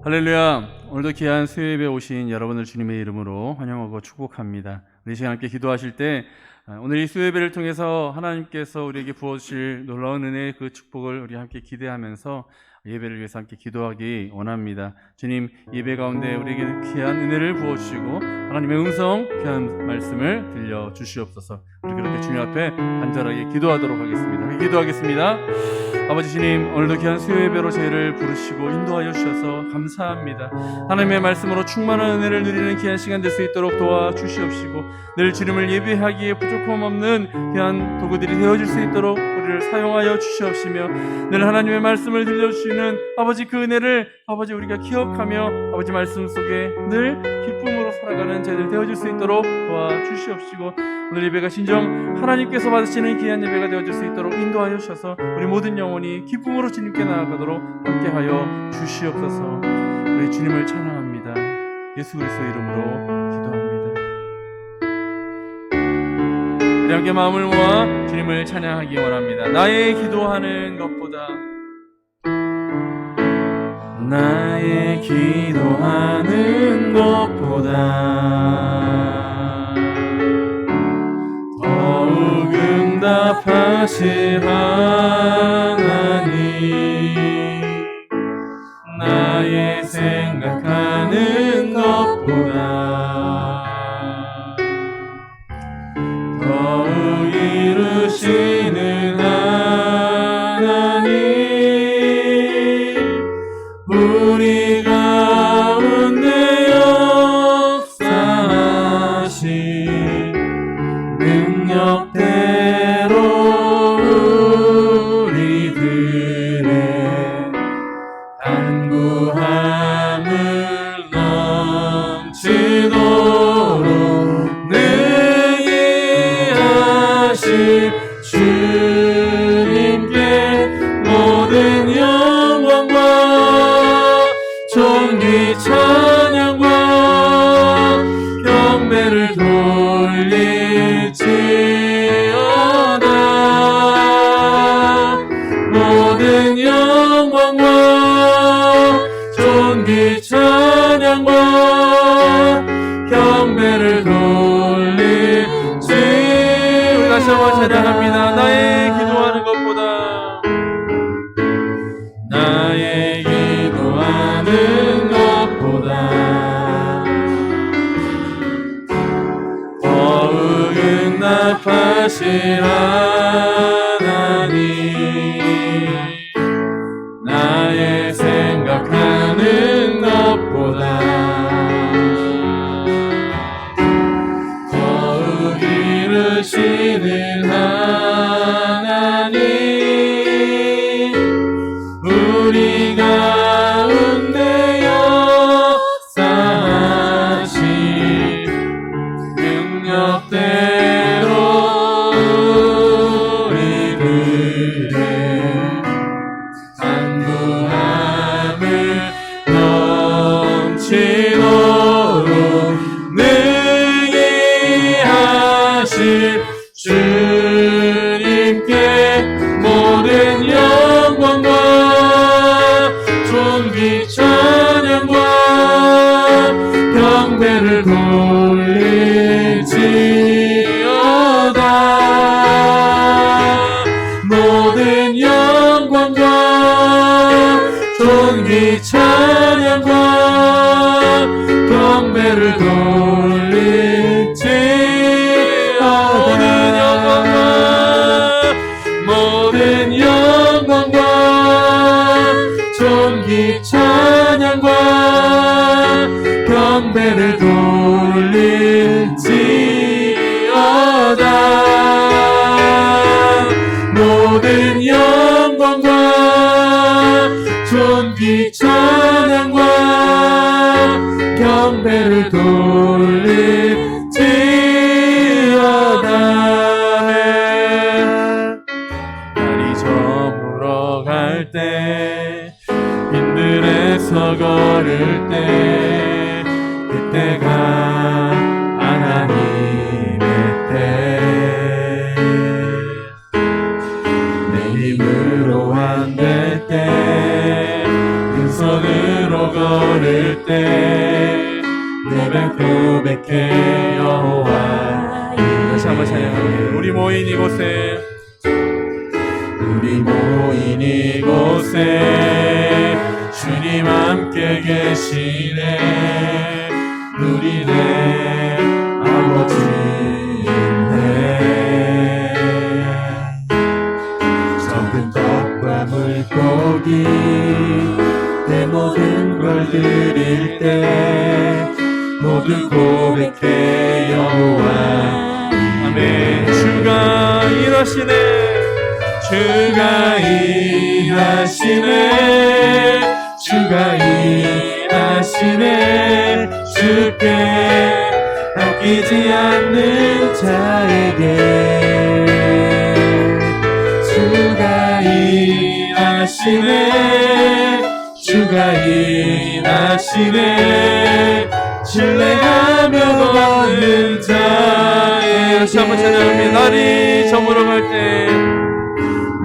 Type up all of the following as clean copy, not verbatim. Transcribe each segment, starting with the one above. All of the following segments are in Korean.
할렐루야. 오늘도 귀한 수요예배 오신 여러분을 주님의 이름으로 환영하고 축복합니다. 우리 시간 함께 기도하실 때 오늘 이 수요예배를 통해서 하나님께서 우리에게 부어주실 놀라운 은혜의 그 축복을 우리 함께 기대하면서 예배를 위해서 함께 기도하기 원합니다. 주님, 예배 가운데 우리에게 귀한 은혜를 부어주시고 하나님의 음성, 귀한 말씀을 들려주시옵소서. 우리 그렇게 주님 앞에 간절하게 기도하도록 하겠습니다. 기도하겠습니다. 아버지 주님, 오늘도 귀한 수요예배로 저희를 부르시고 인도하여 주셔서 감사합니다. 하나님의 말씀으로 충만한 은혜를 누리는 귀한 시간 될 수 있도록 도와주시옵시고 늘 주님을 예배하기에 부족함 없는 귀한 도구들이 되어질 수 있도록 우리를 사용하여 주시옵시며 늘 하나님의 말씀을 들려주시는 아버지 그 은혜를 아버지 우리가 기억하며 아버지 말씀 속에 늘 기쁨으로 살아가는 저희들 되어질 수 있도록 도와주시옵시고 오늘 예배가 진정 하나님께서 받으시는 귀한 예배가 되어질 수 있도록 인도하여 주셔서 우리 모든 영혼이 기쁨으로 주님께 나아가도록 함께하여 주시옵소서. 우리 주님을 찬양합니다. 예수 그리스도의 이름으로 기도합니다. 우리 함께 마음을 모아 주님을 찬양하기 원합니다. 나의 기도하는 것보다 나의 기도하는 것보다 더욱 응답하실 하나님, 나의 생각하는 것보다 더욱 이루시는 하나님, 우리 가운데 역사하신 능력대로 우리들의 간구함을 넘치도록 능히 하실 주님께 모든 영광과 존귀 찬양과 경배를 돌릴지어다. 모든 영광과 존귀 찬양과 경배를 돌릴지. 우리 다시 한번 찬양합니다. 나의 기도하는 것보다 나의 기도하는 것보다 더욱 응답하실 하나님, 나의 생각하는 것보다 더욱 이루시는 하나님, 우리 가운데 역사하신 능력대로 우리들의 간구함을 넘치도록 능히 하실 주님께 모든 영광과 존귀 찬양과 경배를 돌릴지어다. 모든 영광과 존귀 찬양과 경배를 돌릴지어다. 모든 영광과 존귀 찬양과 경배를 돌릴지어다. 모든 영광과 존귀 찬양과 경배를 돌릴지어다. 날이 저물어 갈 때 빈들에서 걸을 때 그때가 하나님의 때, 내 힘으로 안 될 때 큰 손으로 걸을 때 내가 고백해 여호와. 다시 한번 찬양합니다. 우리 모인 이곳에, 우리 모인 이곳에 주님 함께 계시네. 누리네 아버지네. 적은 떡과 물고기 내 모든 걸 드릴 때 모두 고백해 여호와. 아멘. 주가 일하시네. 주가 일하시네. 주가 일하시네. 주께 아끼지 않는 자에게 주가 일하시네. 주가 일하시네. 신뢰하며 걷는 자에게. 다시 한번 찬양합니다. 날이 저물어 갈 때,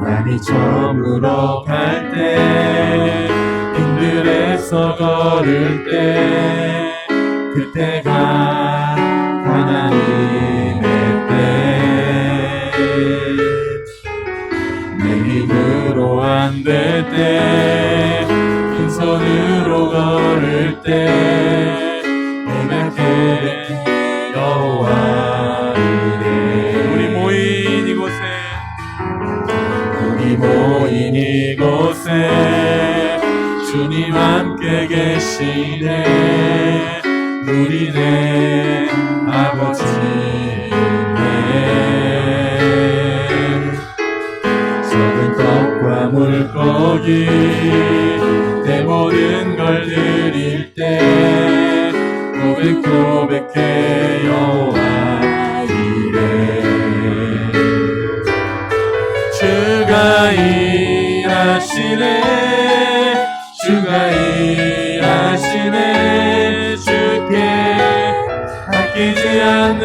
날이 저물어 갈 때, 빈들에서 걸을 때, 그때가 하나님의 때. 내 힘으로 안 될 때, 빈손으로 걸을 때 내가 고백해 여호와 이래. 우리 모인 이곳에, 우리 모인 이곳에 주님 함께 계시네. 누리네 아버지네. 적은 떡과 물고기 내 모든 걸 드릴 때 고백해 여호와 이래. 주가 일하시네. 주가 일하시네. 주께 아끼지 않는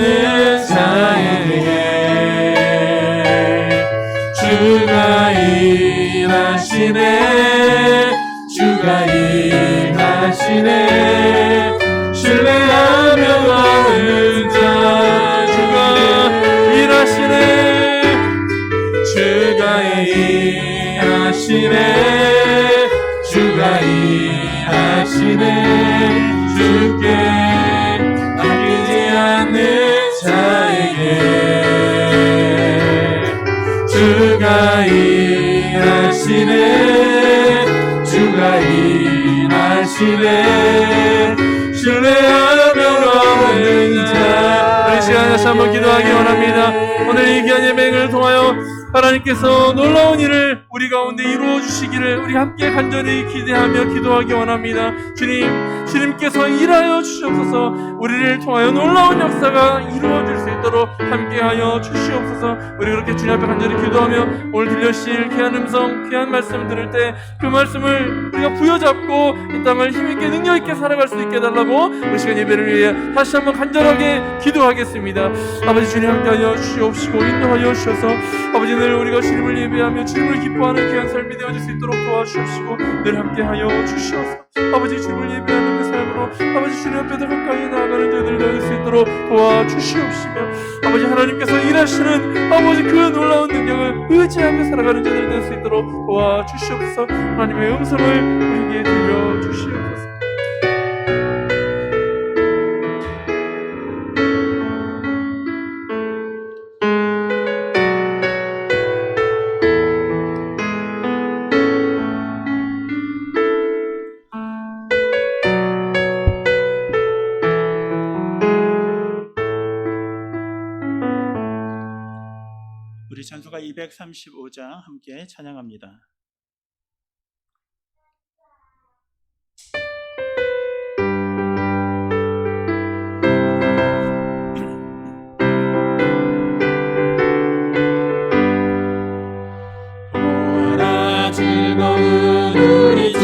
자에게 주가 일하시네. 주가 일하시네. 신뢰하며 가는 자. 주가 일하시네. 주가 일하시네. 주가 일하시네. 주께 아끼지 않는 자에게 주가 일하시네. 주가 일하시네. 신뢰하며 가는 자. 이 시간에 다시 한번 기도하기 원합니다. 오늘 이 귀한 예배를 통하여 하나님께서 놀라운 일을 우리 가운데 이루어 주시기를 우리 함께 간절히 기대하며 기도하기 원합니다. 주님께서 일하여 주시옵소서. 우리를 통하여 놀라운 역사가 이루어질 수 있도록 함께하여 주시옵소서. 우리 그렇게 주님 앞에 간절히 기도하며 오늘 들려주실 귀한 음성, 귀한 말씀 들을 때 그 말씀을 우리가 부여잡고 이 땅을 힘있게 능력있게 살아갈 수 있게 해달라고 우리 시간 예배를 위해 다시 한번 간절하게 기도하겠습니다. 아버지 주님 함께하여 주시옵시고 인도하여 주셔서 아버지 늘 우리가 주님을 예배하며 주님을 기뻐하는 귀한 삶이 되어질 수 있도록 도와주시옵시고 늘 함께하여 주시옵소서. 아버지 주님을 예배하는 그 삶으로 아버지 주님 앞에 더 가까이 나아가는 자들 되어질 수 있도록 도와주시옵시며 아버지 하나님께서 일하시는 아버지 그 놀라운 능력을 의지하며 살아가는 자들 될 수 있도록 도와주시옵소서. 하나님의 음성을 우리에게 들려주시옵소서. 우리 찬송가 235장 함께 찬양합니다. 보아라 즐거운 우리 집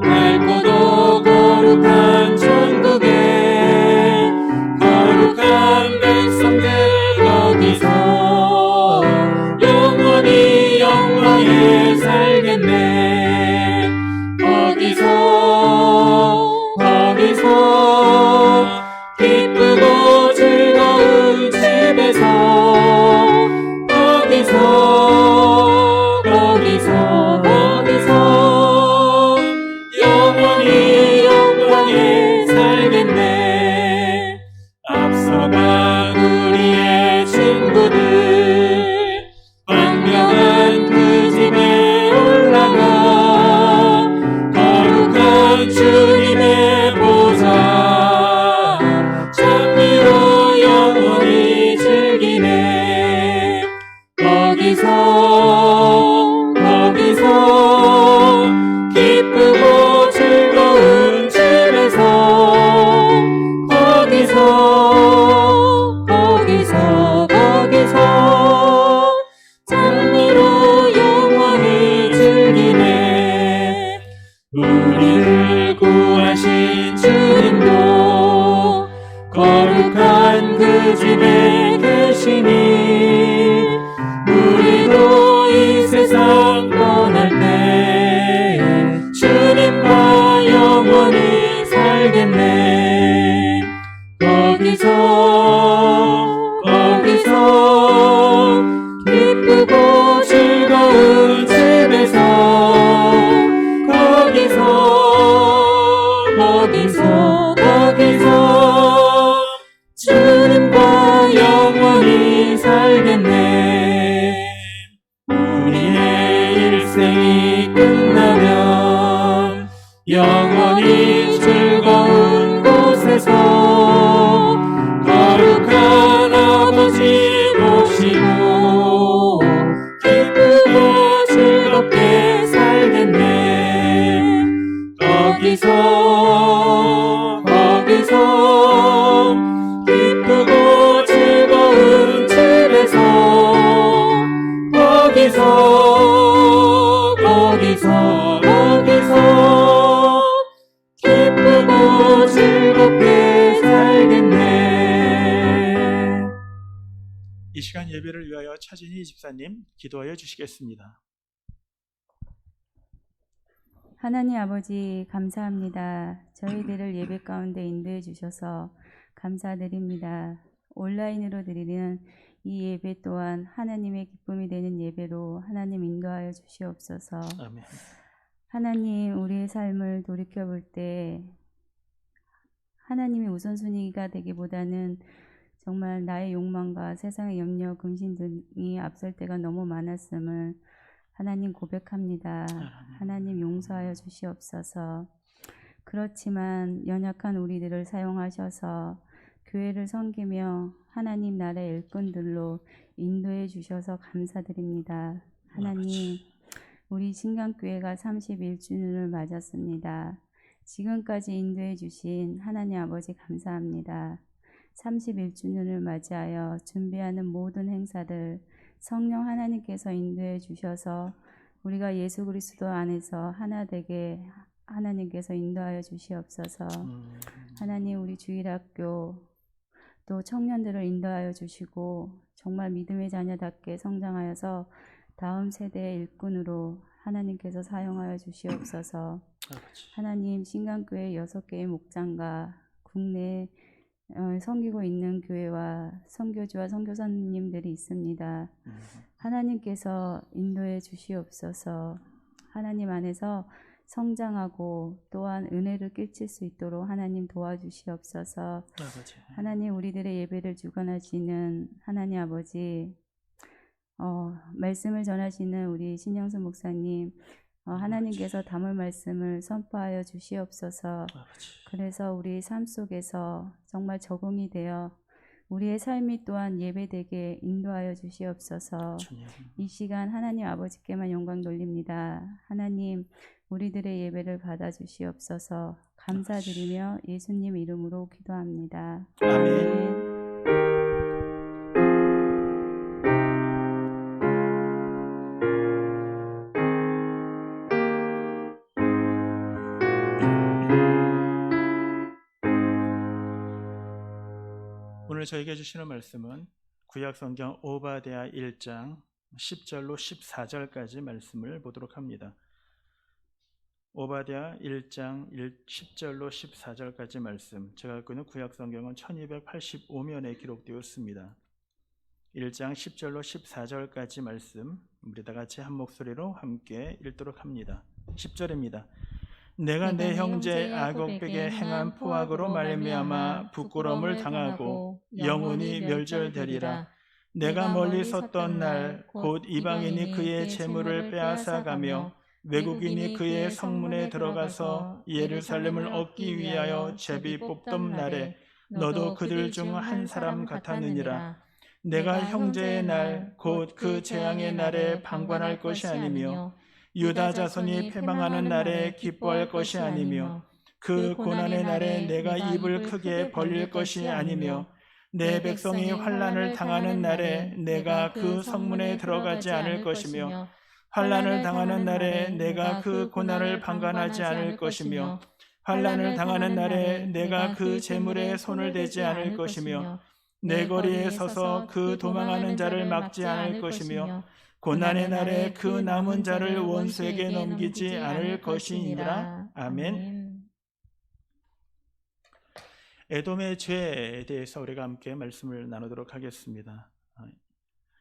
밝고도 거룩한 천국에 거룩한 백성들 거기서 영원히 우리를 구하신 주님도 거룩한 그 집에 계시니 우리도 이 세상 떠날 때 주님과 영원히 살겠네. 거기서 기쁘고 즐거운 집에서 거기서 주님과 영원히 살겠네. 우리의 일생이 끝나면 영원히 즐거운 곳에서 거룩한 아버지 모시고 기쁘고 즐겁게 살겠네. 거기서 기쁘고 즐거운 집에서 거기서 기쁘고 즐겁게 살겠네. 이 시간 예배를 위하여 차진희 집사님 기도하여 주시겠습니다. 하나님 아버지 감사합니다. 저희들을 예배 가운데 인도해 주셔서 감사드립니다. 온라인으로 드리는 이 예배 또한 하나님의 기쁨이 되는 예배로 하나님 인도하여 주시옵소서. 아멘. 하나님 우리의 삶을 돌이켜볼 때 하나님이 우선순위가 되기보다는 정말 나의 욕망과 세상의 염려, 근심 등이 앞설 때가 너무 많았음을 하나님 고백합니다. 하나님 용서하여 주시옵소서. 그렇지만 연약한 우리들을 사용하셔서 교회를 섬기며 하나님 나라의 일꾼들로 인도해 주셔서 감사드립니다. 하나님, 우리 신강교회가 31주년을 맞았습니다. 지금까지 인도해 주신 하나님 아버지 감사합니다. 31주년을 맞이하여 준비하는 모든 행사들 성령 하나님께서 인도해 주셔서 우리가 예수 그리스도 안에서 하나 되게 하나님께서 인도하여 주시옵소서. 하나님 우리 주일학교 또 청년들을 인도하여 주시고 정말 믿음의 자녀답게 성장하여서 다음 세대의 일꾼으로 하나님께서 사용하여 주시옵소서. 하나님 신강교회 6개의 목장과 국내에 섬기고 있는 교회와 선교주와 선교사님들이 있습니다. 하나님께서 인도해 주시옵소서. 하나님 안에서 성장하고 또한 은혜를 끼칠 수 있도록 하나님 도와주시옵소서. 하나님 우리들의 예배를 주관하시는 하나님 아버지 말씀을 전하시는 우리 신영수 목사님 하나님께서 담을 말씀을 선포하여 주시옵소서. 그래서 우리 삶 속에서 정말 적응이 되어 우리의 삶이 또한 예배되게 인도하여 주시옵소서. 이 시간 하나님 아버지께만 영광 돌립니다. 하나님 우리들의 예배를 받아 주시옵소서. 감사드리며 예수님 이름으로 기도합니다. 아멘. 오늘 저에게 주시는 말씀은 구약성경 오바댜 1장 10절로 14절까지 말씀을 보도록 합니다. 오바댜 1장 10절로 14절까지 말씀, 제가 갖고 있는 구약성경은 1285면에 기록되었습니다. 1장 10절로 14절까지 말씀 우리 다 같이 한 목소리로 함께 읽도록 합니다. 10절입니다. 내가 내 형제 아곱에게 행한 포악으로 말미암아 부끄러움을 당하고 영원히 멸절되리라. 내가 멀리 섰던 날 곧 이방인이 그의 재물을 빼앗아가며 외국인이 그의 성문에 들어가서 예루살렘을 얻기 위하여 제비 뽑던 날에 너도 그들 중 한 사람 같았느니라. 내가 형제의 날 곧 그 재앙의 날에 방관할 것이 아니며 유다 자손이 패망하는 날에 기뻐할 것이 아니며 그 고난의 날에 내가 입을 크게 벌릴 것이 아니며 내 백성이 환난을 당하는 날에 내가 그 성문에 들어가지 않을 것이며 환난을 당하는 날에 내가 그 고난을 방관하지 않을 것이며 환난을 당하는 날에 내가 그 재물에 손을 대지 않을 것이며 내 거리에 서서 그 도망하는 자를 막지 않을 것이며 고난의 날에 그 남은 자를 원수에게 넘기지 않을 것이니라. 아멘. 에돔의 죄에 대해서 우리가 함께 말씀을 나누도록 하겠습니다.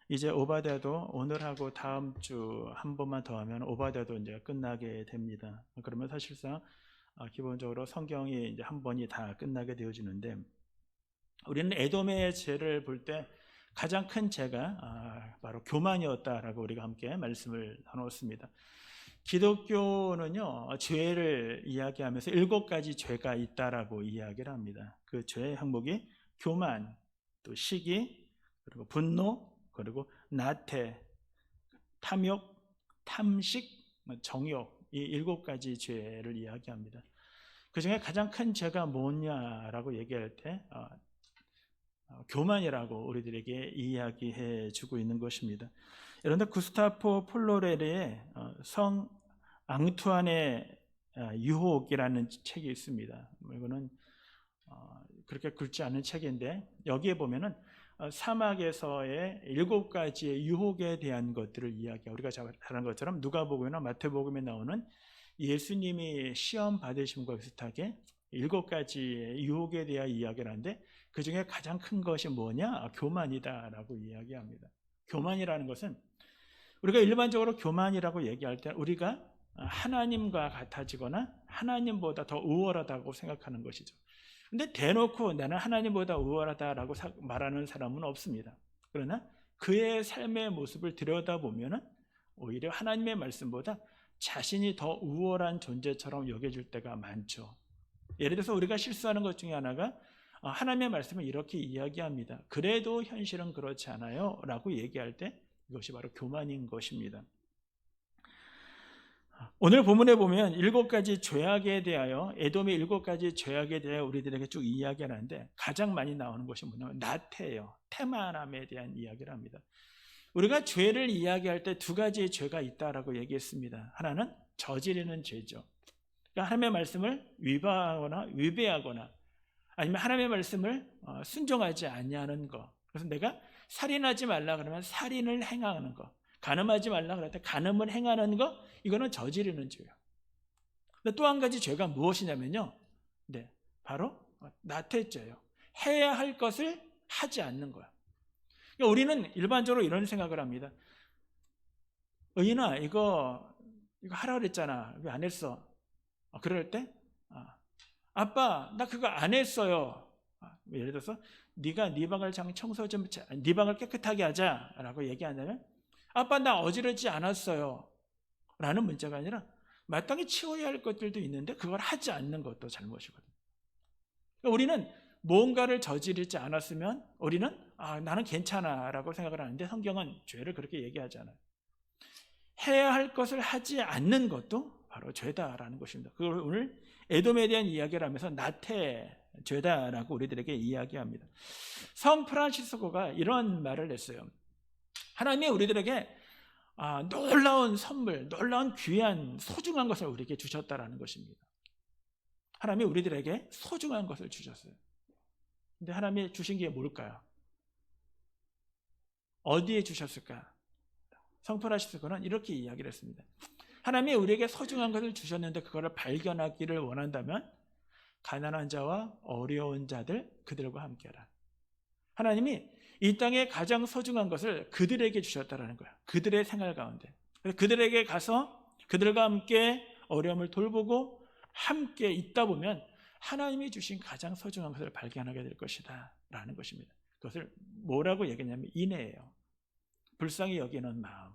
이제 오바댜도 오늘하고 다음 주 한 번만 더 하면 오바댜도 이제 끝나게 됩니다. 그러면 사실상 기본적으로 성경이 이제 한 번이 다 끝나게 되어지는데, 우리는 에돔의 죄를 볼 때 가장 큰 죄가 바로 교만이었다라고 우리가 함께 말씀을 나눴습니다. 기독교는요, 죄를 이야기하면서 7가지 죄가 있다라고 이야기를 합니다. 그 죄의 항목이 교만, 또 시기, 그리고 분노, 그리고 나태, 탐욕, 탐식, 정욕, 이 7가지 죄를 이야기합니다. 그 중에 가장 큰 죄가 뭐냐라고 얘기할 때 교만이라고 우리들에게 이야기해 주고 있는 것입니다. 여러분들 구스타포 폴로레르의 성 앙투안의 유혹이라는 책이 있습니다. 이거는 그렇게 굵지 않은 책인데, 여기에 보면은 사막에서의 7가지의 유혹에 대한 것들을 이야기하고, 우리가 잘 아는 것처럼 누가복음이나 마태복음에 나오는 예수님이 시험 받으심과 비슷하게 7가지의 유혹에 대한 이야기를 하는데, 그 중에 가장 큰 것이 뭐냐? 교만이다라고 이야기합니다. 교만이라는 것은 우리가 일반적으로 교만이라고 얘기할 때 우리가 하나님과 같아지거나 하나님보다 더 우월하다고 생각하는 것이죠. 근데 대놓고 나는 하나님보다 우월하다라고 말하는 사람은 없습니다. 그러나 그의 삶의 모습을 들여다보면 오히려 하나님의 말씀보다 자신이 더 우월한 존재처럼 여겨질 때가 많죠. 예를 들어서 우리가 실수하는 것 중에 하나가 하나님의 말씀을 이렇게 이야기합니다. 그래도 현실은 그렇지 않아요 라고 얘기할 때 이것이 바로 교만인 것입니다. 오늘 본문에 보면 7가지 죄악에 대하여, 에돔의 7가지 죄악에 대하여 우리들에게 쭉 이야기를 하는데, 가장 많이 나오는 것이 뭐냐면 나태예요. 태만함에 대한 이야기를 합니다. 우리가 죄를 이야기할 때 2가지의 죄가 있다라고 얘기했습니다. 하나는 저지르는 죄죠. 그러니까 하나님의 말씀을 위반하거나 위배하거나 아니면 하나님의 말씀을 순종하지 아니하는 것. 그래서 내가 살인하지 말라 그러면 살인을 행하는 것, 간음하지 말라 그럴 때 간음을 행하는 것, 이거는 저지르는 죄예요. 또 한 가지 죄가 무엇이냐면요, 바로 나태죄예요. 해야 할 것을 하지 않는 거야. 그러니까 우리는 일반적으로 이런 생각을 합니다. 의인아, 이거 하라 그랬잖아. 왜 안 했어? 그럴 때 아빠, 나 그거 안 했어요. 예를 들어서 네가 네 방을 청소 좀, 네 방을 깨끗하게 하자라고 얘기한다면, 아빠 나 어지르지 않았어요 라는 문자가 아니라 마땅히 치워야 할 것들도 있는데 그걸 하지 않는 것도 잘못이거든요. 그러니까 우리는 뭔가를 저지르지 않았으면 우리는 나는 괜찮아 라고 생각을 하는데, 성경은 죄를 그렇게 얘기하지 않아요. 해야 할 것을 하지 않는 것도 바로 죄다라는 것입니다. 그걸 오늘 에돔에 대한 이야기를 하면서 나태 죄다라고 우리들에게 이야기합니다. 성 프란시스코가 이런 말을 했어요. 하나님이 우리들에게 놀라운 선물, 놀라운 귀한 소중한 것을 우리에게 주셨다라는 것입니다. 하나님이 우리들에게 소중한 것을 주셨어요. 근데 하나님이 주신 게 뭘까요? 어디에 주셨을까? 성 프란시스코는 이렇게 이야기를 했습니다. 하나님이 우리에게 소중한 것을 주셨는데 그거를 발견하기를 원한다면 가난한 자와 어려운 자들, 그들과 함께하라. 하나님이 이 땅에 가장 소중한 것을 그들에게 주셨다라는 거야. 그들의 생활 가운데. 그래서 그들에게 가서 그들과 함께 어려움을 돌보고 함께 있다 보면 하나님이 주신 가장 소중한 것을 발견하게 될 것이다 라는 것입니다. 그것을 뭐라고 얘기했냐면 인애예요. 불쌍히 여기는 마음.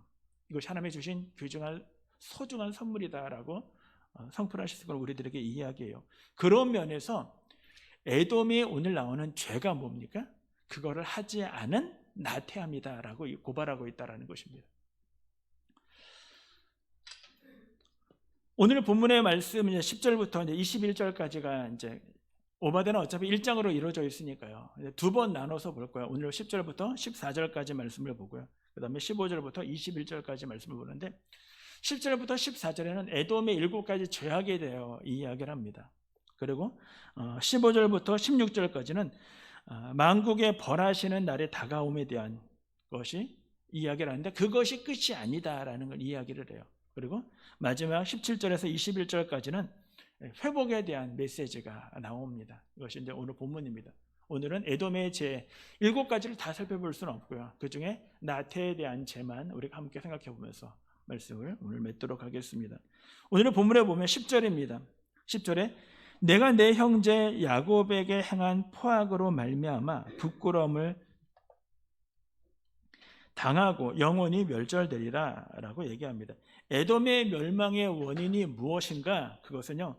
이것이 하나님이 주신 귀중한 소중한 선물이다라고 성 프란시스코는 우리들에게 이야기해요. 그런 면에서 에돔이 오늘 나오는 죄가 뭡니까? 그거를 하지 않은 나태함이다라고 고발하고 있다라는 것입니다. 오늘 본문의 말씀 10절부터 21절까지가 이제 오바댜는 어차피 1장으로 이루어져 있으니까요. 2번 나눠서 볼 거예요. 오늘 10절부터 14절까지 말씀을 보고요. 그 다음에 15절부터 21절까지 말씀을 보는데 10절부터 14절에는 에돔의 7가지 죄악에 대해 이야기를 합니다. 그리고 15절부터 16절까지는 만국의 벌하시는 날의 다가옴에 대한 것이 이야기를 하는데 그것이 끝이 아니다라는 걸 이야기를 해요. 그리고 마지막 17절에서 21절까지는 회복에 대한 메시지가 나옵니다. 이것이 이제 오늘 본문입니다. 오늘은 에돔의 죄 7가지를 다 살펴볼 수는 없고요. 그 중에 나태에 대한 죄만 우리가 함께 생각해 보면서 말씀을 오늘 맺도록 하겠습니다. 오늘의 본문에 보면 10절입니다. 10절에 내가 내 형제 야곱에게 행한 포악으로 말미암아 부끄러움을 당하고 영원히 멸절되리라 라고 얘기합니다. 에돔의 멸망의 원인이 무엇인가? 그것은요,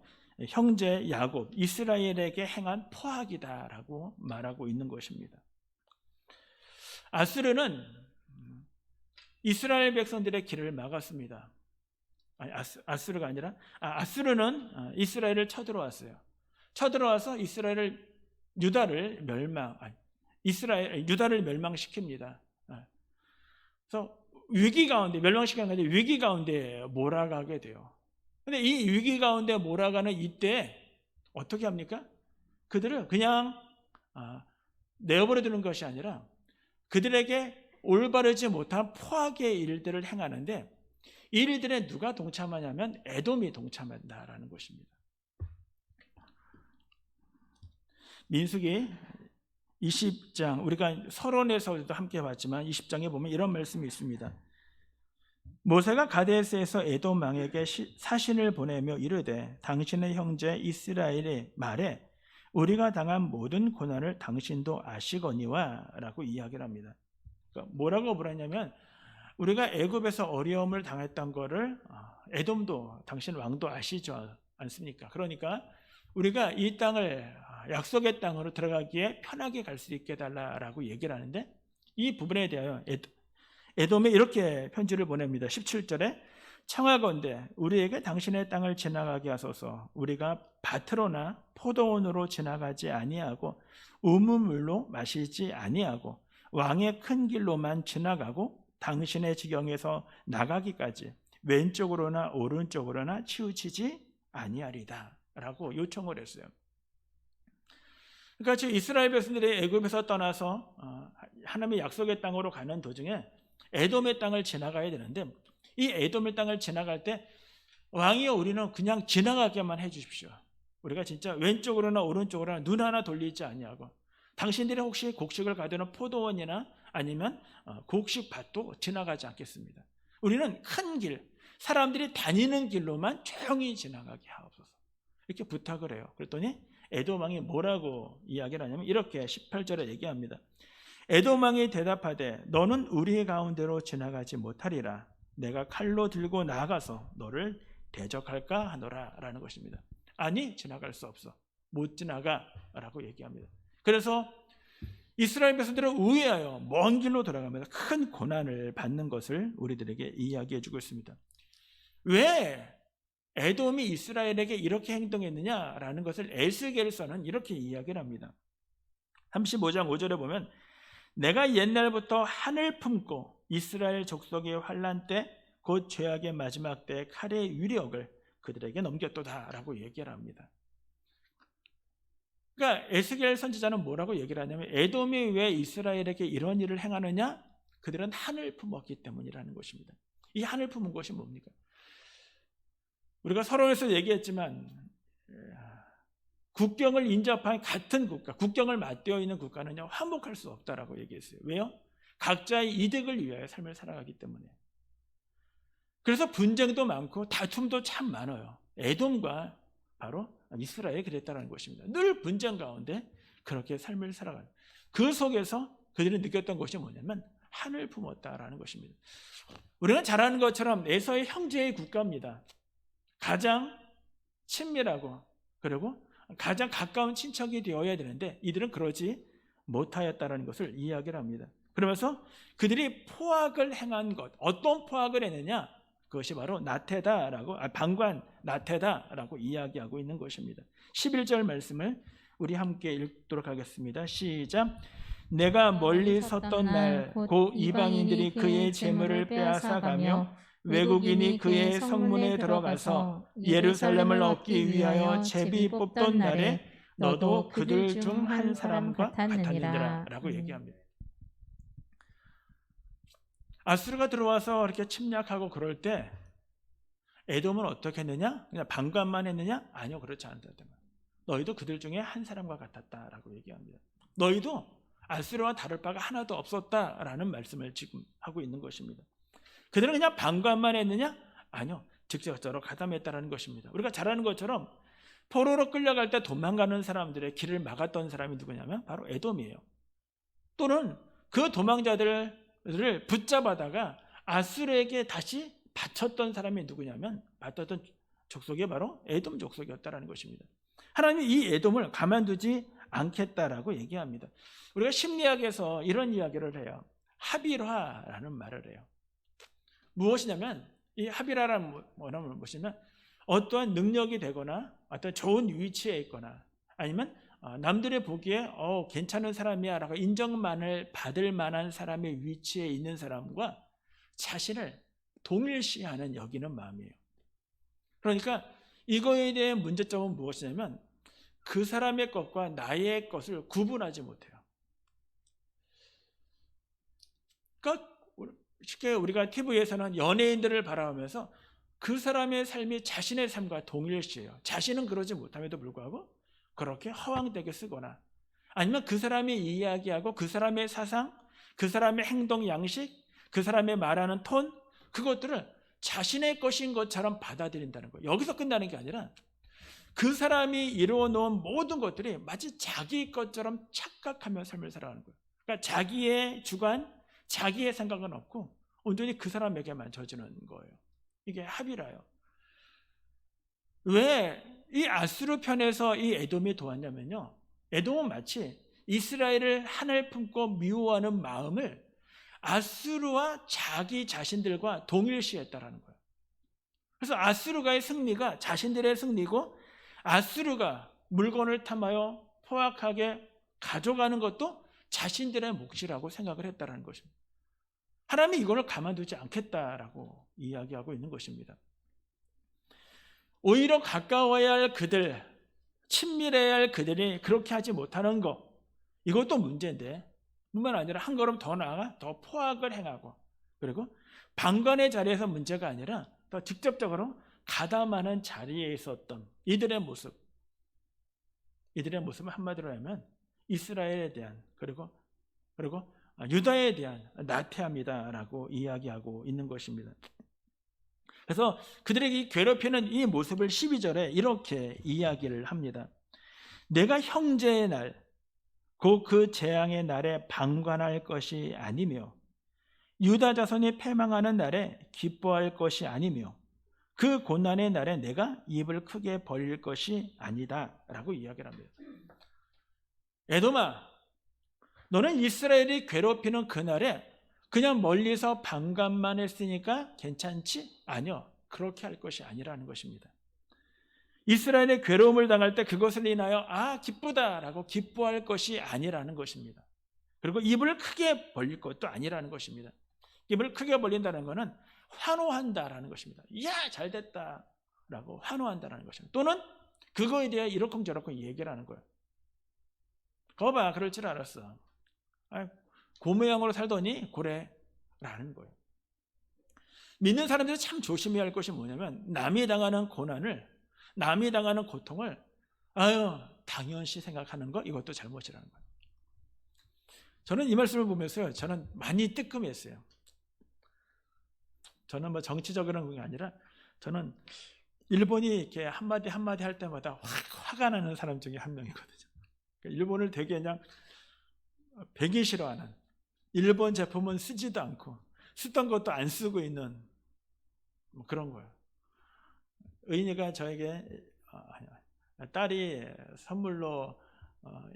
형제 야곱, 이스라엘에게 행한 포악이다 라고 말하고 있는 것입니다. 아수르는 이스라엘 백성들의 길을 막았습니다. 아수르가 아니라 아수르는 이스라엘을 쳐들어왔어요. 쳐들어와서 유다를 멸망시킵니다. 그래서 위기 가운데 멸망시키는 건데 위기 가운데 몰아가게 돼요. 근데 이 위기 가운데 몰아가는 이때 어떻게 합니까? 그들을 그냥 내어버려 두는 것이 아니라 그들에게 올바르지 못한 포악의 일들을 행하는데 이 일들에 누가 동참하냐면 에돔이 동참한다라는 것입니다. 민수기 20장, 우리가 서론에서도 함께 봤지만 20장에 보면 이런 말씀이 있습니다. 모세가 가데스에서 에돔 왕에게 사신을 보내며 이르되 당신의 형제 이스라엘의 말에 우리가 당한 모든 고난을 당신도 아시거니와 라고 이야기를 합니다. 그러니까 뭐라고 물었냐면 우리가 애굽에서 어려움을 당했던 거를 에돔도 당신 왕도 아시죠 않습니까? 그러니까 우리가 이 땅을 약속의 땅으로 들어가기에 편하게 갈 수 있게 해달라고 얘기를 하는데 이 부분에 대하여 에돔에 이렇게 편지를 보냅니다. 17절에 청하건대 우리에게 당신의 땅을 지나가게 하소서. 우리가 밭으로나 포도원으로 지나가지 아니하고 우물물로 마시지 아니하고 왕의 큰 길로만 지나가고 당신의 지경에서 나가기까지 왼쪽으로나 오른쪽으로나 치우치지 아니하리다 라고 요청을 했어요. 그러니까 지금 이스라엘 백성들이 애굽에서 떠나서 하나님의 약속의 땅으로 가는 도중에 에돔의 땅을 지나가야 되는데 이 에돔의 땅을 지나갈 때 왕이여 우리는 그냥 지나가게만 해 주십시오. 우리가 진짜 왼쪽으로나 오른쪽으로나 눈 하나 돌리지 아니하고 당신들이 혹시 곡식을 가두는 포도원이나 아니면 곡식밭도 지나가지 않겠습니다. 우리는 큰 길, 사람들이 다니는 길로만 조용히 지나가게 하옵소서. 이렇게 부탁을 해요. 그랬더니 에돔 왕이 뭐라고 이야기를 하냐면 이렇게 18절에 얘기합니다. 에돔 왕이 대답하되 너는 우리 가운데로 지나가지 못하리라. 내가 칼로 들고 나아가서 너를 대적할까 하노라 라는 것입니다. 아니 지나갈 수 없어. 못 지나가 라고 얘기합니다. 그래서 이스라엘 백성들은 우회하여 먼 길로 돌아가면서 큰 고난을 받는 것을 우리들에게 이야기해 주고 있습니다. 왜 에돔이 이스라엘에게 이렇게 행동했느냐라는 것을 에스겔서는 이렇게 이야기를 합니다. 35장 5절에 보면 내가 옛날부터 한을 품고 이스라엘 족속의 환난 때 곧 죄악의 마지막 때 칼의 위력을 그들에게 넘겼도다라고 얘기를 합니다. 그러니까 에스겔 선지자는 뭐라고 얘기를 하냐면 에돔이 왜 이스라엘에게 이런 일을 행하느냐? 그들은 한을 품었기 때문이라는 것입니다. 이 한을 품은 것이 뭡니까? 우리가 서론에서 얘기했지만 국경을 인접한 같은 국가, 국경을 맞대어 있는 국가는요 화목할 수 없다라고 얘기했어요. 왜요? 각자의 이득을 위하여 삶을 살아가기 때문에. 그래서 분쟁도 많고 다툼도 참 많아요. 에돔과 바로 이스라엘이 그랬다는 것입니다. 늘 분쟁 가운데 그렇게 삶을 살아가요. 그 속에서 그들이 느꼈던 것이 뭐냐면 한을 품었다라는 것입니다. 우리가 잘 아는 것처럼 에서의 형제의 국가입니다. 가장 친밀하고 그리고 가장 가까운 친척이 되어야 되는데 이들은 그러지 못하였다는 것을 이야기를 합니다. 그러면서 그들이 포악을 행한 것, 어떤 포악을 했느냐? 그것이 바로 나태다라고 방관 나태다라고 이야기하고 있는 것입니다. 11절 말씀을 우리 함께 읽도록 하겠습니다. 시작. 내가 멀리 섰던 날 곧 이방인들이 그의 재물을 빼앗아가며 외국인이 그의 성문에 들어가서 예루살렘을 얻기 위하여 제비 뽑던 날에 너도 그들 중 한 사람과 같았느니라 라고 얘기합니다. 아수르가 들어와서 이렇게 침략하고 그럴 때 에돔은 어떻게 했느냐? 그냥 방관만 했느냐? 아니요, 그렇지 않다. 너희도 그들 중에 한 사람과 같았다라고 얘기합니다. 너희도 아수르와 다를 바가 하나도 없었다라는 말씀을 지금 하고 있는 것입니다. 그들은 그냥 방관만 했느냐? 아니요, 직접적으로 가담했다라는 것입니다. 우리가 잘 아는 것처럼 포로로 끌려갈 때 도망가는 사람들의 길을 막았던 사람이 누구냐면 바로 에돔이에요. 또는 그 도망자들을 붙잡아다가 아수르에게 다시 바쳤던 사람이 누구냐면 바쳤던 족속이 바로 에돔 족속이었다라는 것입니다. 하나님이 이 에돔을 가만두지 않겠다라고 얘기합니다. 우리가 심리학에서 이런 이야기를 해요. 합일화라는 말을 해요. 무엇이냐면 이 합일화라는 뭐냐면 무엇이냐면 어떠한 능력이 되거나 어떤 좋은 위치에 있거나 아니면 남들이 보기에 괜찮은 사람이야 라고 인정만을 받을 만한 사람의 위치에 있는 사람과 자신을 동일시하는 여기는 마음이에요. 그러니까 이거에 대한 문제점은 무엇이냐면 그 사람의 것과 나의 것을 구분하지 못해요. 그러니까 쉽게 우리가 TV에서는 연예인들을 바라보면서 그 사람의 삶이 자신의 삶과 동일시해요. 자신은 그러지 못함에도 불구하고 그렇게 허황되게 쓰거나 아니면 그 사람이 이야기하고 그 사람의 사상, 그 사람의 행동 양식, 그 사람의 말하는 톤 그것들을 자신의 것인 것처럼 받아들인다는 거예요. 여기서 끝나는 게 아니라 그 사람이 이루어 놓은 모든 것들이 마치 자기 것처럼 착각하며 삶을 살아가는 거예요. 그러니까 자기의 주관, 자기의 생각은 없고 온전히 그 사람에게만 져주는 거예요. 이게 합이라요. 왜 이 아수르 편에서 이 에돔이 도왔냐면요. 에돔은 마치 이스라엘을 하늘 품고 미워하는 마음을 아수르와 자기 자신들과 동일시했다라는 거예요. 그래서 아수르가의 승리가 자신들의 승리고 아수르가 물건을 탐하여 포악하게 가져가는 것도 자신들의 몫이라고 생각을 했다라는 것입니다. 하나님이 이걸 가만두지 않겠다라고 이야기하고 있는 것입니다. 오히려 가까워야 할 그들, 친밀해야 할 그들이 그렇게 하지 못하는 것, 이것도 문제인데 뿐만 아니라 한 걸음 더 나아가 더 포악을 행하고 그리고 방관의 자리에서 문제가 아니라 더 직접적으로 가담하는 자리에 있었던 이들의 모습, 이들의 모습을 한마디로 하면 이스라엘에 대한 그리고 유다에 대한 나태함이다라고 이야기하고 있는 것입니다. 그래서 그들에게 괴롭히는 이 모습을 12절에 이렇게 이야기를 합니다. 내가 형제의 날, 곧 그 재앙의 날에 방관할 것이 아니며 유다 자손이 패망하는 날에 기뻐할 것이 아니며 그 고난의 날에 내가 입을 크게 벌릴 것이 아니다 라고 이야기를 합니다. 에돔아, 너는 이스라엘이 괴롭히는 그날에 그냥 멀리서 방관만 했으니까 괜찮지? 아니요, 그렇게 할 것이 아니라는 것입니다. 이스라엘의 괴로움을 당할 때 그것을 인하여 기쁘다라고 기뻐할 것이 아니라는 것입니다. 그리고 입을 크게 벌릴 것도 아니라는 것입니다. 입을 크게 벌린다는 것은 환호한다라는 것입니다. 이야, 잘됐다라고 환호한다라는 것입니다. 또는 그거에 대해 이러쿵저러쿵 얘기를 하는 거예요. 거봐, 그럴 줄 알았어. 고 모양으로 살더니 고래라는 거예요. 믿는 사람들이 참 조심해야 할 것이 뭐냐면 남이 당하는 고난을, 남이 당하는 고통을 당연시 생각하는 것, 이것도 잘못이라는 거예요. 저는 이 말씀을 보면서요, 저는 많이 뜨끔했어요. 저는 정치적으로는 그게 아니라 저는 일본이 이렇게 한마디 한마디 할 때마다 화가 나는 사람 중에 한 명이거든요. 일본을 되게 그냥 배기 싫어하는, 일본 제품은 쓰지도 않고 쓰던 것도 안 쓰고 있는 그런 거예요. 의인이가 저에게 딸이 선물로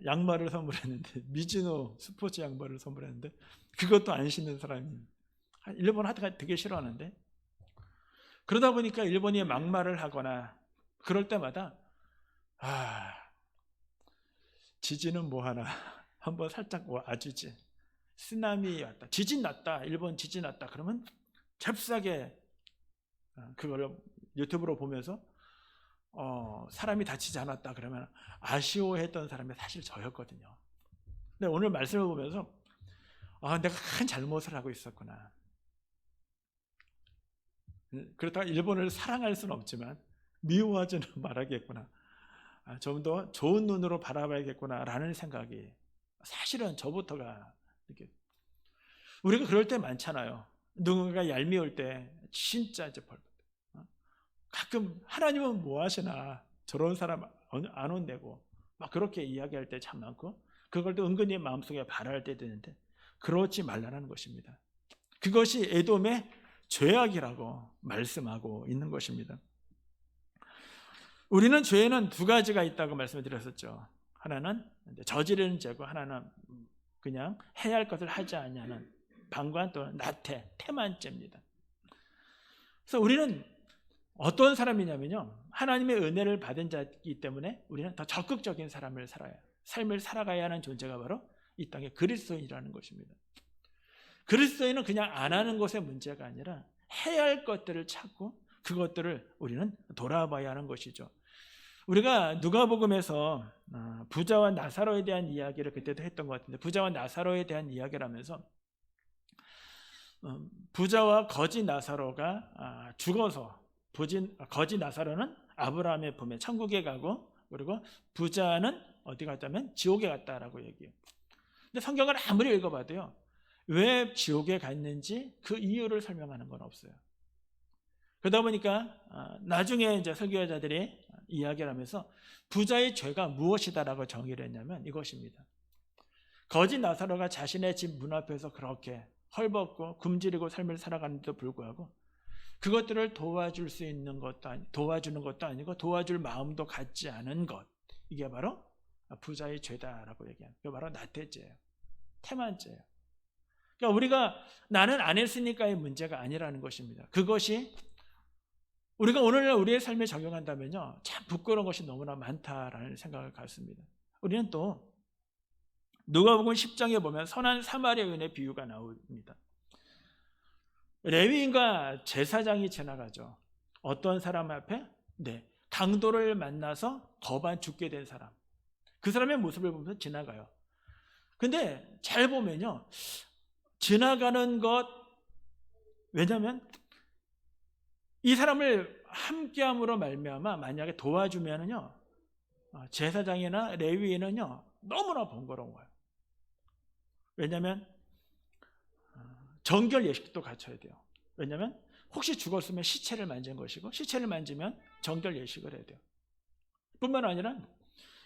양말을 선물했는데 미즈노 스포츠 양말을 선물했는데 그것도 안 신는 사람이 일본 하여튼 되게 싫어하는데 그러다 보니까 일본이 막말을 하거나 그럴 때마다 지지는 뭐하나 한번 살짝 와주지. 쓰나미 왔다, 지진 났다, 일본 지진 났다 그러면 잽싸게 그거를 유튜브로 보면서 사람이 다치지 않았다 그러면 아쉬워했던 사람이 사실 저였거든요. 근데 오늘 말씀을 보면서 내가 큰 잘못을 하고 있었구나. 그렇다고 일본을 사랑할 수는 없지만 미워하지는 말아야겠구나. 좀 더 좋은 눈으로 바라봐야겠구나라는 생각이 사실은 저부터가 이렇게, 우리가 그럴 때 많잖아요. 누군가 얄미울 때 진짜 이제 가끔 하나님은 뭐 하시나 저런 사람 안 혼내고 막 그렇게 이야기할 때 참 많고, 그걸 또 은근히 마음속에 바랄 때 되는데 그러지 말라는 것입니다. 그것이 에돔의 죄악이라고 말씀하고 있는 것입니다. 우리는 죄에는 두 가지가 있다고 말씀을 드렸었죠. 하나는 저지르는 죄고 하나는 그냥 해야 할 것을 하지 않냐는 방관 또는 나태, 태만죄입니다. 그래서 우리는 어떤 사람이냐면요, 하나님의 은혜를 받은 자이기 때문에 우리는 더 적극적인 삶을 살아가야 하는 존재가 바로 이 땅의 그리스도인이라는 것입니다. 그리스도인은 그냥 안 하는 것의 문제가 아니라 해야 할 것들을 찾고 그것들을 우리는 돌아봐야 하는 것이죠. 우리가 누가복음에서 부자와 나사로에 대한 이야기를 그때도 했던 것 같은데, 부자와 나사로에 대한 이야기를 하면서 부자와 거지 나사로가 죽어서 거지 나사로는 아브라함의 품에 천국에 가고, 그리고 부자는 어디 갔다면 지옥에 갔다라고 얘기해요. 근데 성경을 아무리 읽어봐도요, 왜 지옥에 갔는지 그 이유를 설명하는 건 없어요. 그러다 보니까 나중에 이제 설교자들이 이야기를 하면서 부자의 죄가 무엇이다라고 정의를 했냐면 이것입니다. 거지 나사로가 자신의 집 문 앞에서 그렇게 헐벗고 굶주리고 삶을 살아가는데도 불구하고 그것들을 도와줄 수 있는 것도 도와주는 것도 아니고 도와줄 마음도 갖지 않은 것, 이게 바로 부자의 죄다라고 얘기합니다. 그게 바로 나태죄예요. 태만죄예요. 그러니까 우리가 나는 안 했으니까의 문제가 아니라는 것입니다. 그것이 우리가 오늘날 우리의 삶에 적용한다면요, 참 부끄러운 것이 너무나 많다라는 생각을 갖습니다. 우리는 또 누가복음 10장에 보면 선한 사마리아인의 비유가 나옵니다. 레위인과 제사장이 지나가죠. 어떤 사람 앞에? 강도를 만나서 거반 죽게 된 사람. 그 사람의 모습을 보면서 지나가요. 근데 잘 보면요, 지나가는 것, 왜냐하면 이 사람을 함께함으로 말미암아 만약에 도와주면은요, 제사장이나 레위인은요 너무나 번거로운 거예요. 왜냐하면 정결 예식도 갖춰야 돼요. 왜냐하면 혹시 죽었으면 시체를 만진 것이고, 시체를 만지면 정결 예식을 해야 돼요. 뿐만 아니라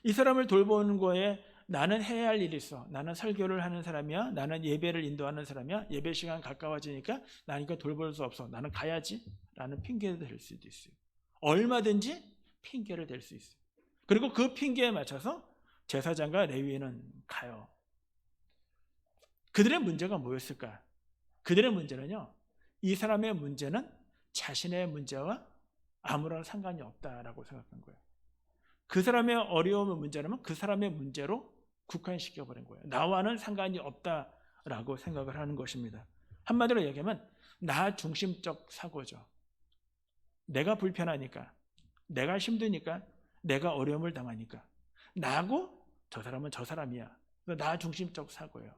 이 사람을 돌보는 거에 나는 해야 할 일이 있어. 나는 설교를 하는 사람이야. 나는 예배를 인도하는 사람이야. 예배 시간 가까워지니까 나는 이거 돌볼 수 없어. 나는 가야지. 라는 핑계를 댈 수도 있어요. 얼마든지 핑계를 댈 수 있어요. 그리고 그 핑계에 맞춰서 제사장과 레위인은 가요. 그들의 문제가 뭐였을까? 그들의 문제는요, 이 사람의 문제는 자신의 문제와 아무런 상관이 없다라고 생각한 거예요. 그 사람의 어려움의 문제라면 그 사람의 문제로 국한시켜버린 거예요. 나와는 상관이 없다라고 생각을 하는 것입니다. 한마디로 얘기하면 나 중심적 사고죠. 내가 불편하니까, 내가 힘드니까, 내가 어려움을 당하니까 나고 저 사람은 저 사람이야. 나 중심적 사고예요.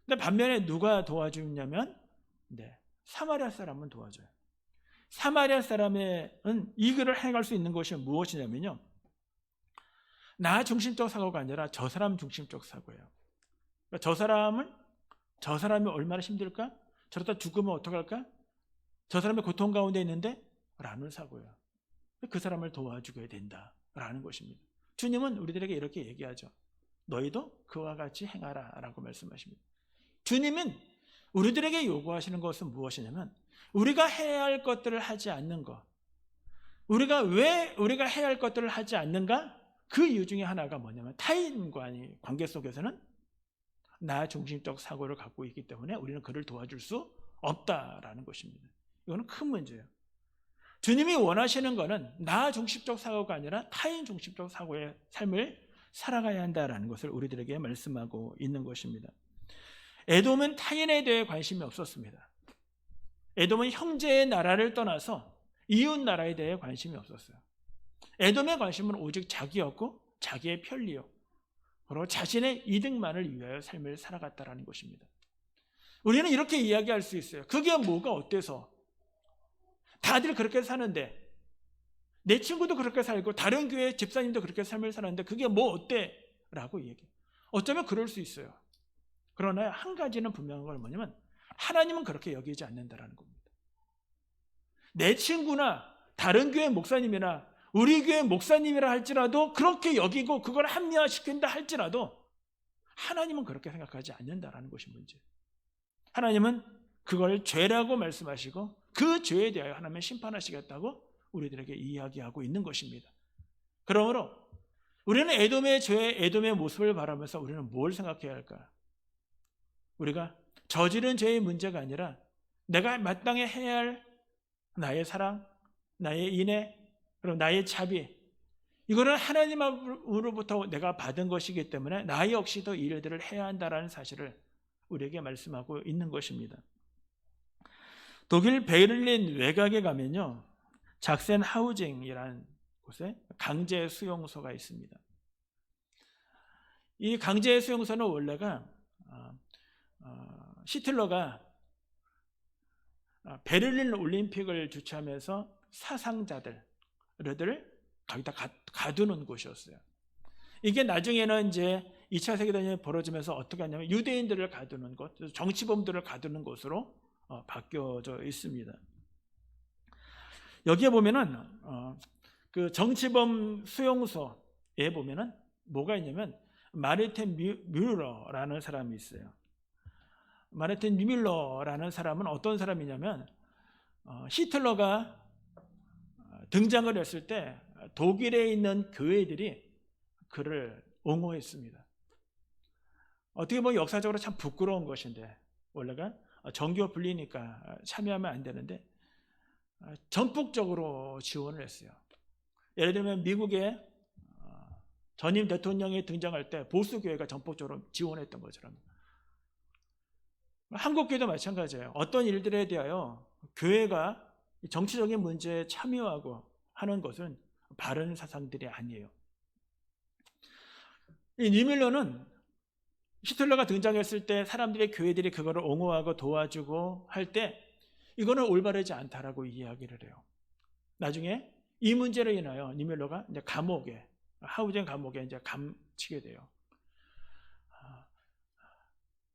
근데 반면에 누가 도와주냐면 사마리아 사람은 도와줘요. 사마리아 사람은 이 글을 해갈 수 있는 것이 무엇이냐면요, 나 중심적 사고가 아니라 저 사람 중심적 사고예요. 그러니까 저 사람이 얼마나 힘들까? 저러다 죽으면 어떡할까? 저 사람이 고통 가운데 있는데? 라는 사고예요. 그 사람을 도와주게 된다라는 것입니다. 주님은 우리들에게 이렇게 얘기하죠. 너희도 그와 같이 행하라 라고 말씀하십니다. 주님은 우리들에게 요구하시는 것은 무엇이냐면 우리가 해야 할 것들을 하지 않는 것. 왜 우리가 해야 할 것들을 하지 않는가? 그 이유 중에 하나가 뭐냐면 타인과의 관계 속에서는 나 중심적 사고를 갖고 있기 때문에 우리는 그를 도와줄 수 없다라는 것입니다. 이거는 큰 문제예요. 주님이 원하시는 것은 나 중심적 사고가 아니라 타인 중심적 사고의 삶을 살아가야 한다라는 것을 우리들에게 말씀하고 있는 것입니다. 에돔은 타인에 대해 관심이 없었습니다. 에돔은 형제의 나라를 떠나서 이웃 나라에 대해 관심이 없었어요. 에돔의 관심은 오직 자기였고 자기의 편리요, 그리고 자신의 이득만을 위하여 삶을 살아갔다라는 것입니다. 우리는 이렇게 이야기할 수 있어요. 그게 뭐가 어때서? 다들 그렇게 사는데, 내 친구도 그렇게 살고 다른 교회 집사님도 그렇게 삶을 사는데 그게 뭐 어때? 라고 얘기해요. 어쩌면 그럴 수 있어요. 그러나 한 가지는 분명한 건 뭐냐면 하나님은 그렇게 여기지 않는다라는 겁니다. 내 친구나 다른 교회 목사님이나 우리 교회 목사님이라 할지라도 그렇게 여기고 그걸 합리화시킨다 할지라도 하나님은 그렇게 생각하지 않는다라는 것이 문제예요. 하나님은 그걸 죄라고 말씀하시고 그 죄에 대하여 하나님은 심판하시겠다고 우리들에게 이야기하고 있는 것입니다. 그러므로 우리는 에돔의 죄, 에돔의 모습을 바라면서 우리는 뭘 생각해야 할까? 우리가 저지른 죄의 문제가 아니라 내가 마땅히 해야 할 나의 사랑, 나의 인애, 그리고 나의 자비, 이거는 하나님으로부터 내가 받은 것이기 때문에 나 역시도 이 일들을 해야 한다는 사실을 우리에게 말씀하고 있는 것입니다. 독일 베를린 외곽에 가면요, 작센하우징이라는 곳에 강제 수용소가 있습니다. 이 강제 수용소는 원래가 히틀러가 베를린 올림픽을 주최하면서 사상자들을 거기다 가두는 곳이었어요. 이게 나중에는 이제 2차 세계대전이 벌어지면서 어떻게 하냐면 유대인들을 가두는 곳, 정치범들을 가두는 곳으로 바뀌어져 있습니다. 여기에 보면은 그 정치범 수용소에 보면은 뭐가 있냐면 마르틴 뮬러라는 사람이 있어요. 마르틴 뮬러라는 사람은 어떤 사람이냐면 히틀러가 등장을 했을 때 독일에 있는 교회들이 그를 옹호했습니다. 어떻게 보면 역사적으로 참 부끄러운 것인데, 원래가 정교 분리니까 참여하면 안 되는데 전폭적으로 지원을 했어요. 예를 들면 미국의 전임 대통령이 등장할 때 보수교회가 전폭적으로 지원했던 것처럼 한국교회도 마찬가지예요. 어떤 일들에 대하여 교회가 정치적인 문제에 참여하고 하는 것은 바른 사상들이 아니에요. 이 니밀러는 히틀러가 등장했을 때 사람들의 교회들이 그거를 옹호하고 도와주고 할 때 이거는 올바르지 않다라고 이야기를 해요. 나중에 이 문제로 인하여 니밀러가 이제 감옥에, 하우징 감옥에 이제 감치게 돼요.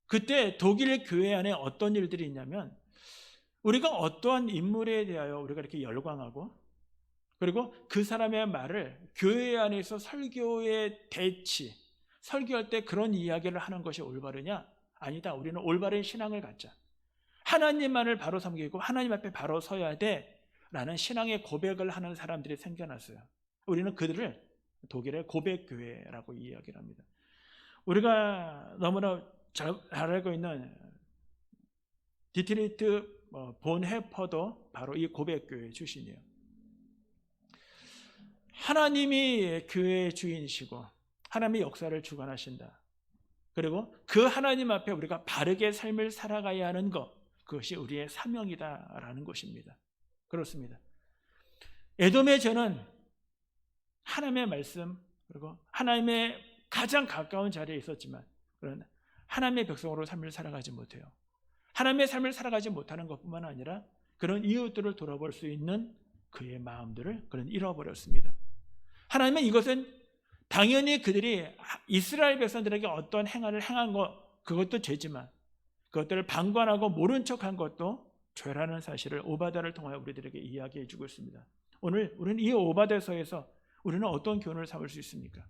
그때 독일 교회 안에 어떤 일들이 있냐면, 우리가 어떠한 인물에 대하여 우리가 이렇게 열광하고, 그리고 그 사람의 말을 교회 안에서 설교의 대치, 설교할 때 그런 이야기를 하는 것이 올바르냐? 아니다. 우리는 올바른 신앙을 갖자. 하나님만을 바로 섬기고 하나님 앞에 바로 서야 돼 라는 신앙의 고백을 하는 사람들이 생겨났어요. 우리는 그들을 독일의 고백교회라고 이야기를 합니다. 우리가 너무나 잘 알고 있는 디트리트 본헤퍼도 바로 이 고백교회 출신이에요. 하나님이 교회의 주인이시고 하나님의 역사를 주관하신다. 그리고 그 하나님 앞에 우리가 바르게 삶을 살아가야 하는 것, 그것이 우리의 사명이다라는 것입니다. 그렇습니다. 에돔의 죄는 하나님의 말씀, 그리고 하나님의 가장 가까운 자리에 있었지만 그러나 하나님의 백성으로 삶을 살아가지 못해요. 하나님의 삶을 살아가지 못하는 것뿐만 아니라 그런 이웃들을 돌아볼 수 있는 그의 마음들을 그는 잃어버렸습니다. 하나님은 이것은 당연히 그들이 이스라엘 백성들에게 어떤 행위를 행한 것, 그것도 죄지만 그것들을 방관하고 모른 척한 것도 죄라는 사실을 오바다를 통하여 우리들에게 이야기해 주고 있습니다. 오늘 우리는 이 오바다서에서 우리는 어떤 교훈을 삼을 수 있습니까?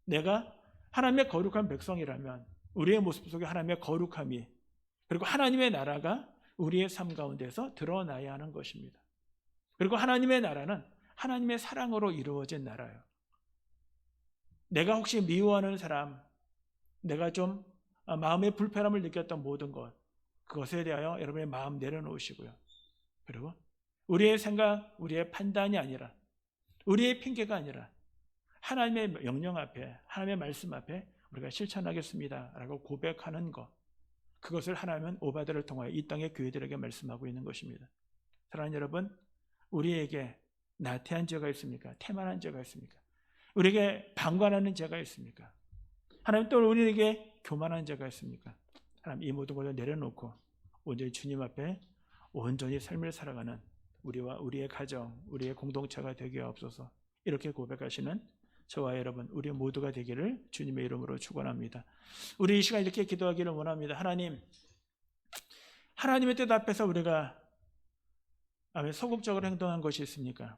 내가 하나님의 거룩한 백성이라면 우리의 모습 속에 하나님의 거룩함이, 그리고 하나님의 나라가 우리의 삶 가운데서 드러나야 하는 것입니다. 그리고 하나님의 나라는 하나님의 사랑으로 이루어진 나라예요. 내가 혹시 미워하는 사람, 내가 좀 마음의 불편함을 느꼈던 모든 것, 그것에 대하여 여러분의 마음 내려놓으시고요. 그리고 우리의 생각, 우리의 판단이 아니라, 우리의 핑계가 아니라 하나님의 명령 앞에, 하나님의 말씀 앞에 우리가 실천하겠습니다 라고 고백하는 것, 그것을 하나님은 오바들을 통하여 이 땅의 교회들에게 말씀하고 있는 것입니다. 사랑하는 여러분, 우리에게 나태한 죄가 있습니까? 태만한 죄가 있습니까? 우리에게 방관하는 죄가 있습니까? 하나님 또 우리에게 교만한 죄가 있습니까? 하나님 이 모든 것을 내려놓고 온전히 주님 앞에 온전히 삶을 살아가는 우리와 우리의 가정, 우리의 공동체가 되게 하옵소서. 이렇게 고백하시는 저와 여러분, 우리 모두가 되기를 주님의 이름으로 축원합니다. 우리 이 시간 이렇게 기도하기를 원합니다. 하나님, 하나님의 뜻 앞에서 우리가 소극적으로 행동한 것이 있습니까?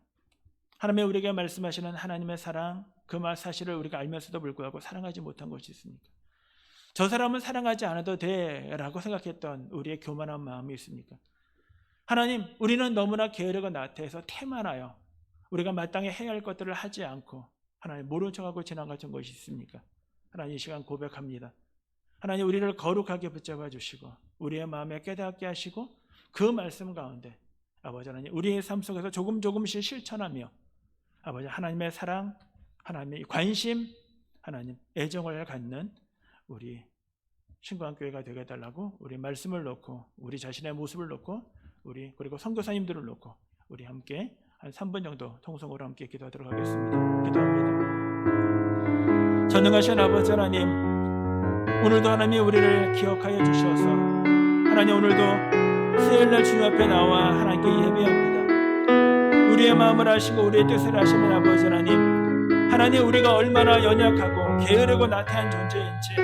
하나님의 우리에게 말씀하시는 하나님의 사랑, 그 말 사실을 우리가 알면서도 불구하고 사랑하지 못한 것이 있습니까? 저 사람은 사랑하지 않아도 돼라고 생각했던 우리의 교만한 마음이 있습니까? 하나님, 우리는 너무나 게으르고 나태해서 태만하여 우리가 마땅히 해야 할 것들을 하지 않고 하나님 모른 척하고 지나갔던 것이 있습니까? 하나님 이 시간 고백합니다. 하나님 우리를 거룩하게 붙잡아 주시고 우리의 마음에 깨닫게 하시고 그 말씀 가운데 아버지 하나님 우리의 삶 속에서 조금씩 실천하며 아버지 하나님의 사랑, 하나님의 관심, 하나님 애정을 갖는 우리 신광교회가 되게 해달라고 우리 말씀을 놓고 우리 자신의 모습을 놓고 우리 그리고 선교사님들을 놓고 우리 함께 한 3분 정도 통성으로 함께 기도하도록 하겠습니다. 기도합니다. 전능하신 아버지 하나님, 오늘도 하나님이 우리를 기억하여 주셔서 하나님 오늘도 수요일날 주님 앞에 나와 하나님께 예배합니다. 우리의 마음을 아시고 우리의 뜻을 아시는 아버지 하나님 우리가 얼마나 연약하고 게으르고 나태한 존재인지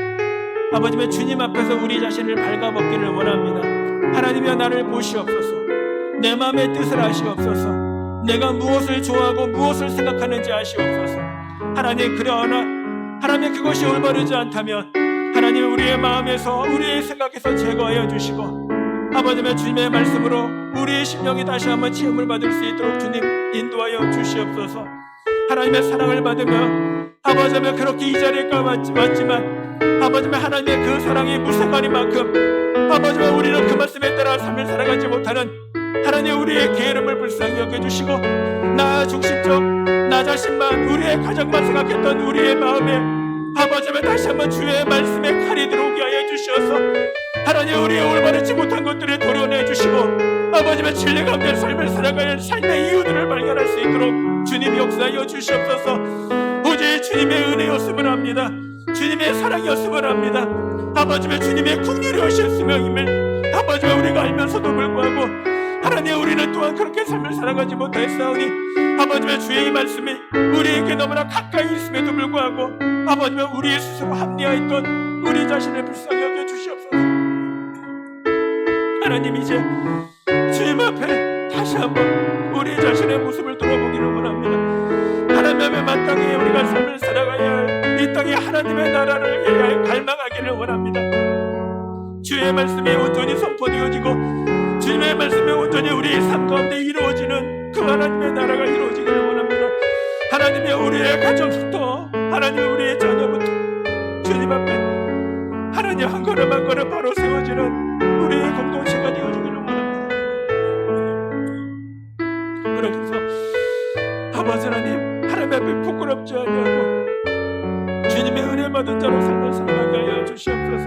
아버지의 주님 앞에서 우리 자신을 발가벗기를 원합니다. 하나님이여 나를 보시옵소서. 내 마음의 뜻을 아시옵소서. 내가 무엇을 좋아하고 무엇을 생각하는지 아시옵소서. 하나님 그러나 하나님 그것이 올바르지 않다면 하나님 우리의 마음에서 우리의 생각에서 제거하여 주시고 아버지의 주님의 말씀으로 우리의 심령이 다시 한번 체험을 받을 수 있도록 주님 인도하여 주시옵소서. 하나님의 사랑을 받으며 아버지의 그렇게 이 자리에까지 왔지만 아버지의 하나님의 그 사랑이 무색하니만큼 아버지의 우리는 그 말씀에 따라 삶을 살아가지 못하는 하나님 우리의 게으름을 불쌍히 여겨주시고 나 중심적 나 자신만 우리의 가정만 생각했던 우리의 마음에 아버지의 다시 한번 주의 말씀에 칼이 들어오게 하여 주셔서 하나님 우리의 올바르지 못한 것들을 도려내 주시고 아버지의 진리 가운데 삶을 살아가는 삶의 이유들을 발견할 수 있도록 주님이 역사하여 주시옵소서. 오직 주님의 은혜였음을 합니다. 주님의 사랑이었음을 합니다. 아버지의 주님의 긍휼이셨으며 힘을 아버지와 우리가 알면서도 불구하고 하나님 우리는 또한 그렇게 삶을 살아가지 못하였사오니 아버지의 주의 말씀이 우리에게 너무나 가까이 있음에도 불구하고 아버지와 우리 스스로 합리화했던 우리 자신을 불쌍히 여겨 주시옵소서. 하나님 이제 주님 앞에 다시 한번 우리 자신의 모습을 돌아보기를 원합니다. 하나님의 마땅히 우리가 삶을 살아가야 할 이 땅에 하나님의 나라를 갈망하기를 원합니다. 주의 말씀이 온전히 선포되어지고 주님의 말씀이 온전히 우리의 삶 가운데 이루어지는 그 하나님의 나라가 이루어지기를 원합니다. 하나님의 우리의 가정부터 하나님 우리의 자녀부터 주님 앞에 하나님 한 걸음 한 걸음 바로 세워지는 우리의 공동체가 되어지기를 원합니다. 그래서 아버지 하나님 앞에 부끄럽지 아니하고 주님의 은혜 받은 자로 삶을 살아가게 하여 주시옵소서.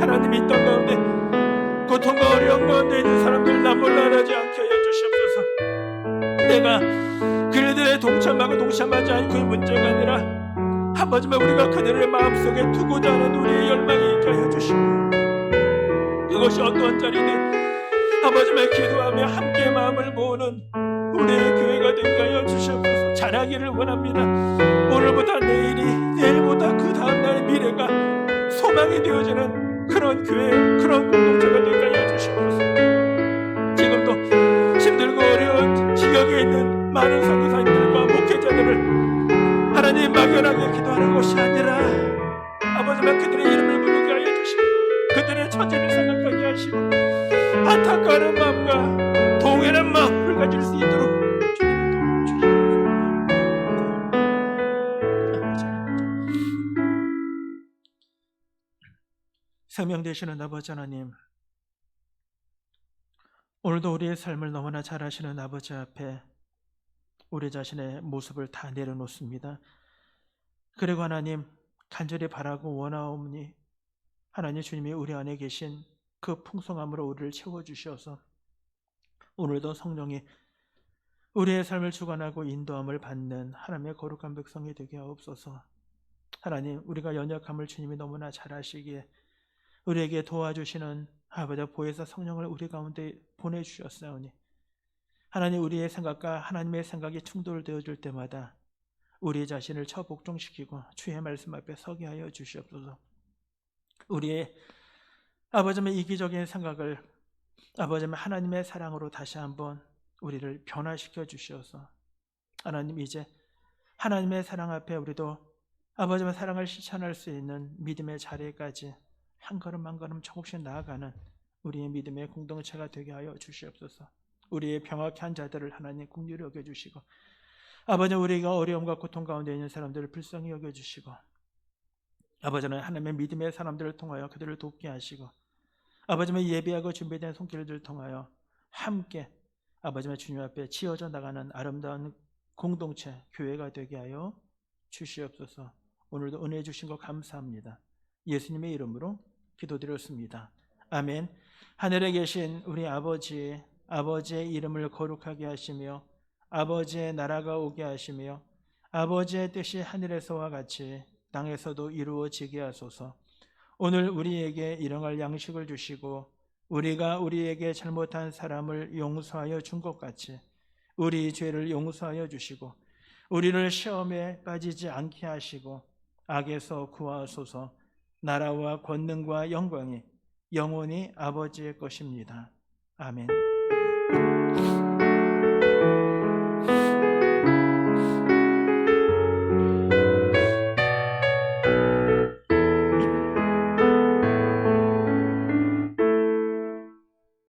하나님 이 땅 가운데 고통과 어려움 가운데 있는 사람들 나몰라하지 않게 하여 주시옵소서. 내가 그들의 동참하고 동참하지 않고 이 문제가 아니라 아버지만 우리가 그들의 마음속에 두고자 하는 우리의 열망이 있게 하여 주시고 그것이 어떠한 자리든 아버지만 기도하며 함께 마음을 모으는 우리의 교회가 되게 하여 주시옵소서. 잘하기를 원합니다. 오늘보다 내일이 내일보다 그 다음날의 미래가 소망이 되어지는 그런 교회 그런 공동체가 되게 하여 주시옵소서. 지금도 힘들고 어려운 지경에 있는 많은 선교사님들과 목회자들을 하나님 막연하게 기도하는 것이 아니라 아버지만 그들의 이름을 부르게 하여 주시고 그들의 처지를 생각하게 하시고 안타까운 마음과 동해는 마음을 가질 수 있도록 주님이 도와주시옵소서. 생명 되시는 아버지 하나님, 오늘도 우리의 삶을 너무나 잘 아시는 아버지 앞에 우리 자신의 모습을 다 내려놓습니다. 그리고 하나님 간절히 바라고 원하오니 하나님 주님이 우리 안에 계신 그 풍성함으로 우리를 채워주셔서 오늘도 성령이 우리의 삶을 주관하고 인도함을 받는 하나님의 거룩한 백성이 되게 하옵소서. 하나님, 우리가 연약함을 주님이 너무나 잘 아시기에 우리에게 도와주시는 아버지 보혜사 성령을 우리 가운데 보내주셨사오니 하나님, 우리의 생각과 하나님의 생각이 충돌되어질 때마다 우리 자신을 처복종시키고 주의 말씀 앞에 서게 하여 주시옵소서. 우리의 아버지의 이기적인 생각을 아버지의 하나님의 사랑으로 다시 한번 우리를 변화시켜 주시어서 하나님, 이제 하나님의 사랑 앞에 우리도 아버지의 사랑을 실천할 수 있는 믿음의 자리까지 한 걸음 한 걸음 조금씩 나아가는 우리의 믿음의 공동체가 되게 하여 주시옵소서. 우리의 병약한 자들을 하나님 긍휼히 여겨주시고 아버지, 우리가 어려움과 고통 가운데 있는 사람들을 불쌍히 여겨주시고 아버지는 하나님의 믿음의 사람들을 통하여 그들을 돕게 하시고 아버지의 예비하고 준비된 손길들을 통하여 함께 아버지의 주님 앞에 지어져 나가는 아름다운 공동체, 교회가 되게 하여 주시옵소서. 오늘도 은혜 주신 것 감사합니다. 예수님의 이름으로 기도드렸습니다. 아멘. 하늘에 계신 우리 아버지의 이름을 거룩하게 하시며 아버지의 나라가 오게 하시며 아버지의 뜻이 하늘에서와 같이 땅에서도 이루어지게 하소서. 오늘 우리에게 일용할 양식을 주시고 우리가 우리에게 잘못한 사람을 용서하여 준 것 같이 우리 죄를 용서하여 주시고 우리를 시험에 빠지지 않게 하시고 악에서 구하소서. 나라와 권능과 영광이 영원히 아버지의 것입니다. 아멘.